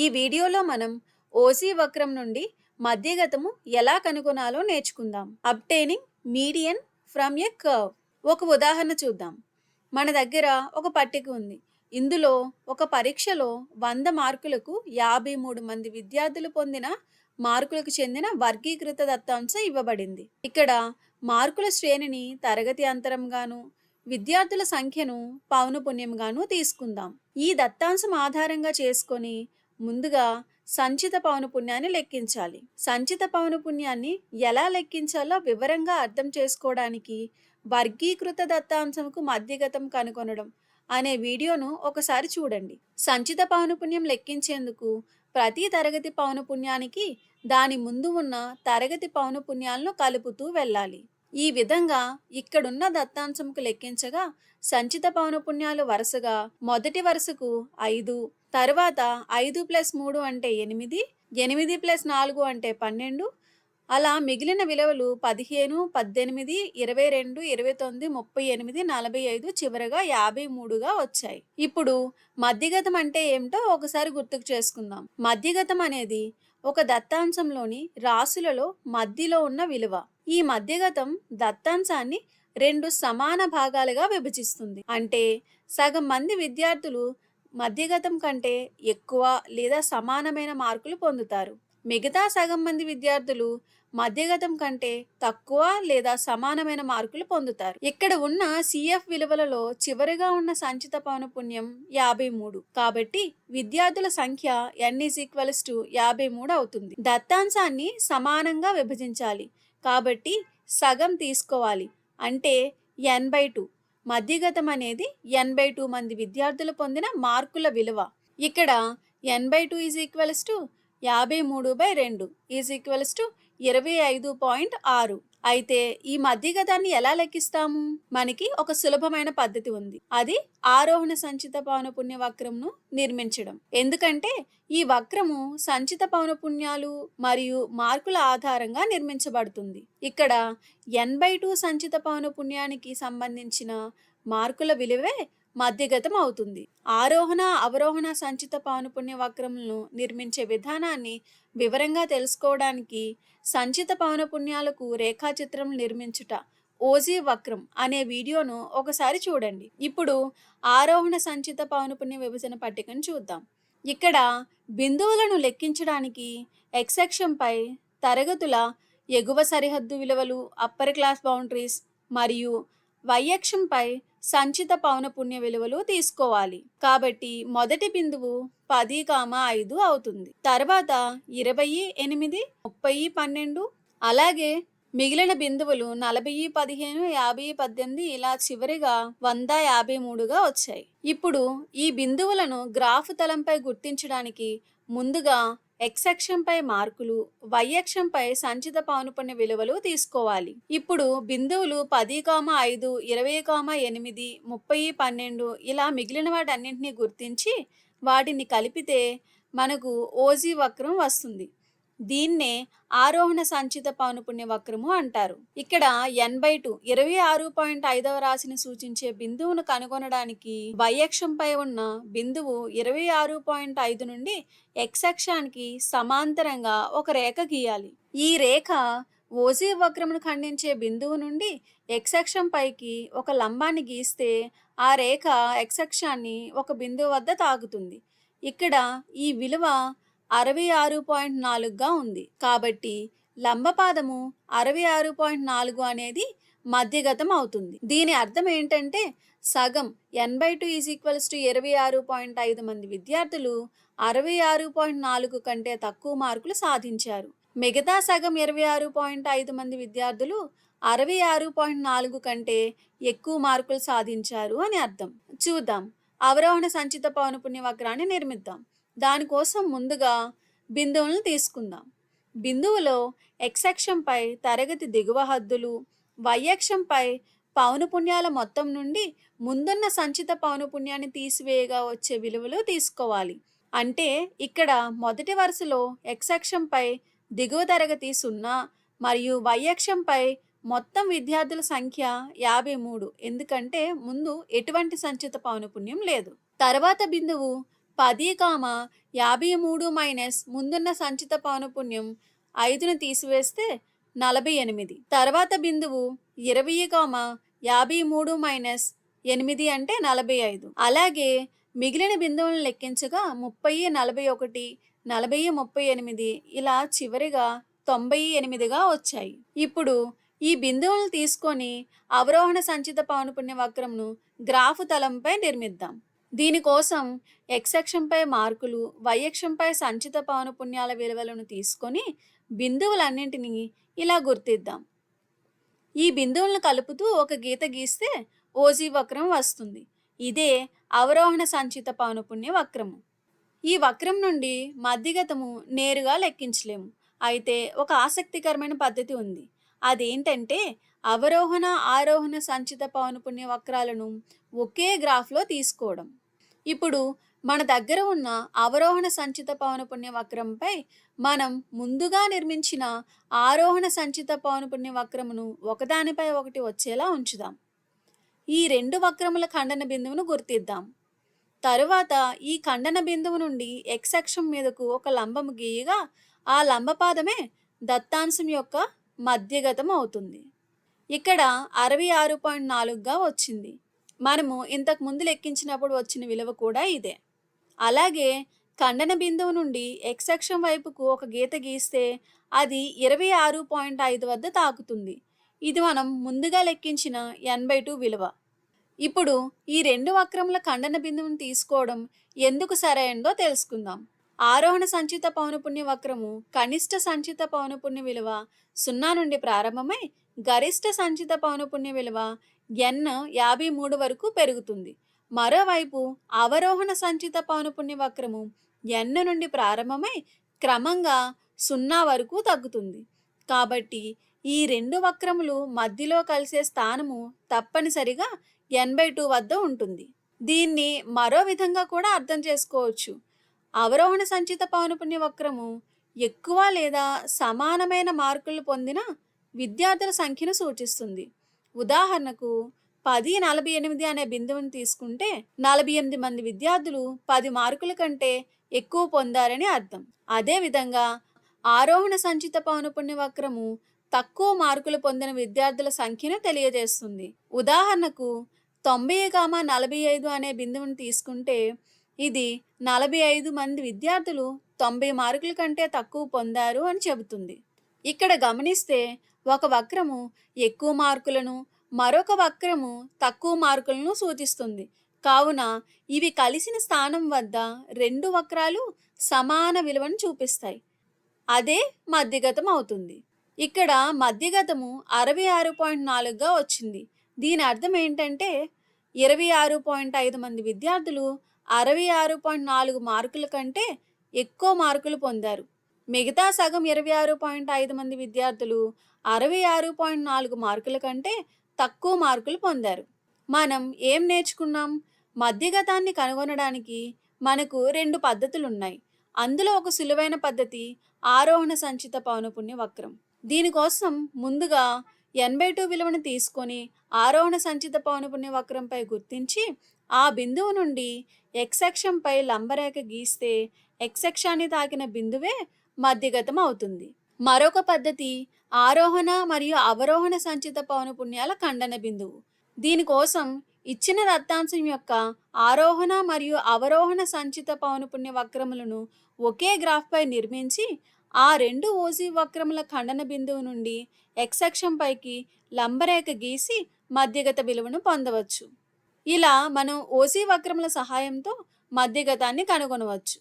ఈ వీడియోలో మనం ఓసీ వక్రం నుండి మధ్యగతము ఎలా కనుగొనాలో నేర్చుకుందాం. అబ్టైనింగ్ మీడియన్ ఫ్రమ్ ఎ కర్వ్. ఒక ఉదాహరణ చూద్దాం. మన దగ్గర ఒక పట్టిక ఉంది. ఇందులో ఒక పరీక్షలో 100 మార్కులకు 53 మంది విద్యార్థులు పొందిన మార్కులకు చెందిన వర్గీకృత దత్తాంశం ఇవ్వబడింది. ఇక్కడ మార్కుల శ్రేణిని తరగతి అంతరంగాను, విద్యార్థుల సంఖ్యను పౌనపున్యంగాను తీసుకుందాం. ఈ దత్తాంశం ఆధారంగా చేసుకొని ముందుగా సంచిత పౌనపున్యాన్ని లెక్కించాలి. సంచిత పౌనపున్యాన్ని ఎలా లెక్కించాలో వివరంగా అర్థం చేసుకోవడానికి వర్గీకృత దత్తాంశంకు మధ్యగతం కనుగొనడం అనే వీడియోను ఒకసారి చూడండి. సంచిత పౌనపున్యం లెక్కించేందుకు ప్రతి తరగతి పౌనపున్యానికి దాని ముందు ఉన్న తరగతి పౌనపున్యాలను కలుపుతూ వెళ్ళాలి. ఈ విధంగా ఇక్కడున్న దత్తాంశంకు లెక్కించగా సంచిత పౌనపున్యాలు వరుసగా మొదటి వరుసకు 5, తర్వాత 5+3 అంటే 8, 8+4 అంటే 12, అలా మిగిలిన విలువలు 15, 18, 22, 29, 38, 45, చివరగా 53గా వచ్చాయి. ఇప్పుడు మధ్యగతం అంటే ఏమిటో ఒకసారి గుర్తుకు చేసుకుందాం. మధ్యగతం అనేది ఒక దత్తాంశంలోని రాశులలో మధ్యలో ఉన్న విలువ. ఈ మధ్యగతం దత్తాంశాన్ని 2 సమాన భాగాలుగా విభజిస్తుంది. అంటే సగం మంది విద్యార్థులు మధ్యగతం కంటే ఎక్కువ లేదా సమానమైన మార్కులు పొందుతారు. మిగతా సగం మంది విద్యార్థులు మధ్యగతం కంటే తక్కువ లేదా సమానమైన మార్కులు పొందుతారు. ఇక్కడ ఉన్న CF విలువలలో చివరిగా ఉన్న సంచిత పౌనపున్యం 53. కాబట్టి విద్యార్థుల సంఖ్య n=53 అవుతుంది. దత్తాంశాన్ని సమానంగా విభజించాలి కాబట్టి సగం తీసుకోవాలి, అంటే n/2. మధ్యగతం అనేది n/2 మంది విద్యార్థులు పొందిన మార్కుల విలువ. ఇక్కడ n/2 53/2 25.6. అయితే ఈ మధ్యగతాన్ని ఎలా లెక్కిస్తాము? మనకి ఒక సులభమైన పద్ధతి ఉంది. అది ఆరోహణ సంచిత పౌనపున్య వక్రంను నిర్మించడం. ఎందుకంటే ఈ వక్రము సంచిత పౌనపున్యాలు మరియు మార్కుల ఆధారంగా నిర్మించబడుతుంది. ఇక్కడ n/2 సంచిత పౌనపున్యానికి సంబంధించిన మార్కుల విలువే మధ్యగతం అవుతుంది. ఆరోహణ అవరోహణ సంచిత పౌనపున్య వక్రములను నిర్మించే విధానాన్ని వివరంగా తెలుసుకోవడానికి సంచిత పౌనపున్యాలకు రేఖాచిత్రం నిర్మించుట ఓజీ వక్రం అనే వీడియోను ఒకసారి చూడండి. ఇప్పుడు ఆరోహణ సంచిత పౌనపున్య విభజన పట్టికను చూద్దాం. ఇక్కడ బిందువులను లెక్కించడానికి x అక్షంపై తరగతుల ఎగువ సరిహద్దు విలువలు అప్పర్ క్లాస్ బౌండరీస్ మరియు y అక్షంపై సంచిత పౌనపున్య విలువలు తీసుకోవాలి. కాబట్టి మొదటి బిందువు 10,5 అవుతుంది. తర్వాత 20, 8, 30, 12, అలాగే మిగిలిన బిందువులు 40, 15, 50, 18 ఇలా చివరిగా 153గా వచ్చాయి. ఇప్పుడు ఈ బిందువులను గ్రాఫ్ తలంపై గుర్తించడానికి ముందుగా x అక్షంపై మార్కులు, y అక్షంపై సంచిత పౌనపున్య విలువలు తీసుకోవాలి. ఇప్పుడు బిందువులు 10,5, 20,8, 30, 12 ఇలా మిగిలిన వాటన్నింటినీ గుర్తించి వాటిని కలిపితే మనకు ఓజీ వక్రం వస్తుంది. దీన్నే ఆరోహణ సంచిత పౌనపున్య వక్రము అంటారు. ఇక్కడ n/2 26.5వ రాశిని సూచించే బిందువును కనుగొనడానికి y అక్షంపై ఉన్న బిందువు 26.5 నుండి x అక్షానికి సమాంతరంగా ఒక రేఖ గీయాలి. ఈ రేఖ ఓజీ వక్రమును ఖండించే బిందువు నుండి x అక్షం పైకి ఒక లంబాన్ని గీస్తే ఆ రేఖ x అక్షాన్ని ఒక బిందువు వద్ద తాకుతుంది. ఇక్కడ ఈ విలువ 66.4గా ఉంది. కాబట్టి లంబపాదము 66.4 అనేది మధ్యగతం అవుతుంది. దీని అర్థం ఏంటంటే సగం n/2 26.5 మంది విద్యార్థులు 66.4 కంటే తక్కువ మార్కులు సాధించారు. మిగతా సగం 26.5 మంది విద్యార్థులు 66.4 కంటే ఎక్కువ మార్కులు సాధించారు అని అర్థం. చూద్దాం. అవరోహణ సంచిత పౌనపున్య వక్రాన్ని నిర్మిద్దాం. దానికోసం ముందుగా బిందువులను తీసుకుందాం. బిందువులో x అక్షంపై తరగతి దిగువ హద్దులు, y అక్షంపై పౌనపున్యాల మొత్తం నుండి ముందున్న సంచిత పౌనపున్యాన్ని తీసివేయగా వచ్చే విలువలు తీసుకోవాలి. అంటే ఇక్కడ మొదటి వరుసలో x అక్షంపై దిగువ తరగతి 0 మరియు y అక్షంపై మొత్తం విద్యార్థుల సంఖ్య 53, ఎందుకంటే ముందు ఎటువంటి సంచిత పౌనపున్యం లేదు. తర్వాత బిందువు 10,53 మైనస్ ముందున్న సంచిత పౌనపున్యం 5ను తీసివేస్తే 48. తర్వాత బిందువు 20,53 మైనస్ 8 అంటే 45. అలాగే మిగిలిన బిందువులను లెక్కించగా 30, 41, 40, 38 ఇలా చివరిగా 98గా వచ్చాయి. ఇప్పుడు ఈ బిందువులను తీసుకొని అవరోహణ సంచిత పౌనపున్య వక్రంను గ్రాఫు తలంపై నిర్మిద్దాం. దీనికోసం x అక్షంపై మార్కులు, y అక్షంపై సంచిత పౌనపున్యాల విలువలను తీసుకొని బిందువులన్నింటినీ ఇలా గుర్తిద్దాం. ఈ బిందువులను కలుపుతూ ఒక గీత గీస్తే OG వక్రం వస్తుంది. ఇదే అవరోహణ సంచిత పౌనపున్య వక్రము. ఈ వక్రం నుండి మధ్యగతము నేరుగా లెక్కించలేము. అయితే ఒక ఆసక్తికరమైన పద్ధతి ఉంది. అదేంటంటే అవరోహణ, ఆరోహణ సంచిత పౌనపున్య వక్రాలను ఒకే గ్రాఫ్లో తీసుకోవడం. ఇప్పుడు మన దగ్గర ఉన్న అవరోహణ సంచిత పౌనపున్య వక్రంపై మనం ముందుగా నిర్మించిన ఆరోహణ సంచిత పౌనపున్య వక్రమును ఒకదానిపై ఒకటి వచ్చేలా ఉంచుదాం. ఈ రెండు వక్రముల ఖండన బిందువును గుర్తిద్దాం. తరువాత ఈ ఖండన బిందువు నుండి x అక్షం మీదకు ఒక లంబము గీయగా ఆ లంబపాదమే దత్తాంశం యొక్క మధ్యగతం అవుతుంది. ఇక్కడ 66.4గా వచ్చింది. మనము ఇంతకు ముందు లెక్కించినప్పుడు వచ్చిన విలువ కూడా ఇదే. అలాగే ఖండన బిందువు నుండి x అక్షం వైపుకు ఒక గీత గీస్తే అది 26.5 వద్ద తాకుతుంది. ఇది మనం ముందుగా లెక్కించిన n/2 విలువ. ఇప్పుడు ఈ రెండు వక్రముల ఖండన బిందువును తీసుకోవడం ఎందుకు సరైనదో తెలుసుకుందాం. ఆరోహణ సంచిత పౌనపున్య వక్రము కనిష్ట సంచిత పౌనపున్య విలువ 0 నుండి ప్రారంభమై గరిష్ట సంచిత పౌనపున్య విలువ n53 వరకు పెరుగుతుంది. మరోవైపు అవరోహణ సంచిత పౌనపున్య వక్రము n నుండి ప్రారంభమై క్రమంగా 0 వరకు తగ్గుతుంది. కాబట్టి ఈ రెండు వక్రములు మధ్యలో కలిసే స్థానము తప్పనిసరిగా n/2 వద్ద ఉంటుంది. దీన్ని మరో విధంగా కూడా అర్థం చేసుకోవచ్చు. అవరోహణ సంచిత పౌనపున్య వక్రము ఎక్కువ లేదా సమానమైన మార్కులు పొందిన విద్యార్థుల సంఖ్యను సూచిస్తుంది. ఉదాహరణకు 1048 అనే బిందువును తీసుకుంటే 48 మంది విద్యార్థులు 10 మార్కుల కంటే ఎక్కువ పొందారని అర్థం. అదేవిధంగా ఆరోహణ సంచిత పౌనపున్య వక్రము తక్కువ మార్కులు పొందిన విద్యార్థుల సంఖ్యను తెలియజేస్తుంది. ఉదాహరణకు 90,45 అనే బిందువును తీసుకుంటే ఇది 45 మంది విద్యార్థులు 90 మార్కుల కంటే తక్కువ పొందారు అని చెబుతుంది. ఇక్కడ గమనిస్తే ఒక వక్రము ఎక్కువ మార్కులను, మరొక వక్రము తక్కువ మార్కులను సూచిస్తుంది. కావున ఇవి కలిసిన స్థానం వద్ద రెండు వక్రాలు సమాన విలువను చూపిస్తాయి. అదే మధ్యగతం అవుతుంది. ఇక్కడ మధ్యగతము 66.4గా వచ్చింది. దీని అర్థం ఏంటంటే 26.5 మంది విద్యార్థులు 66.4 మార్కుల కంటే ఎక్కువ మార్కులు పొందారు. మిగతా సగం 26.5 మంది విద్యార్థులు 66.4 మార్కుల కంటే తక్కువ మార్కులు పొందారు. మనం ఏం నేర్చుకున్నాం? మధ్యగతాన్ని కనుగొనడానికి మనకు రెండు పద్ధతులున్నాయి. అందులో ఒక సులువైన పద్ధతి ఆరోహణ సంచిత పౌనపున్య వక్రం. దీనికోసం ముందుగా n/2 విలువను తీసుకొని ఆరోహణ సంచిత పౌనపున్య వక్రంపై గుర్తించి ఆ బిందువు నుండి x అక్షంపై లంబరేఖ గీస్తే x అక్షాన్ని తాకిన బిందువే మధ్యగతం అవుతుంది. మరొక పద్ధతి ఆరోహణ మరియు అవరోహణ సంచిత పౌనపున్యాల ఖండన బిందువు. దీనికోసం ఇచ్చిన దత్తాంశం యొక్క ఆరోహణ మరియు అవరోహణ సంచిత పౌనపున్య వక్రములను ఒకే గ్రాఫ్పై నిర్మించి ఆ రెండు OC వక్రముల ఖండన బిందువు నుండి x అక్షంపైకి లంబరేఖ గీసి మధ్యగత విలువను పొందవచ్చు. ఇలా మనం OC వక్రముల సహాయంతో మధ్యగతాన్ని కనుగొనవచ్చు.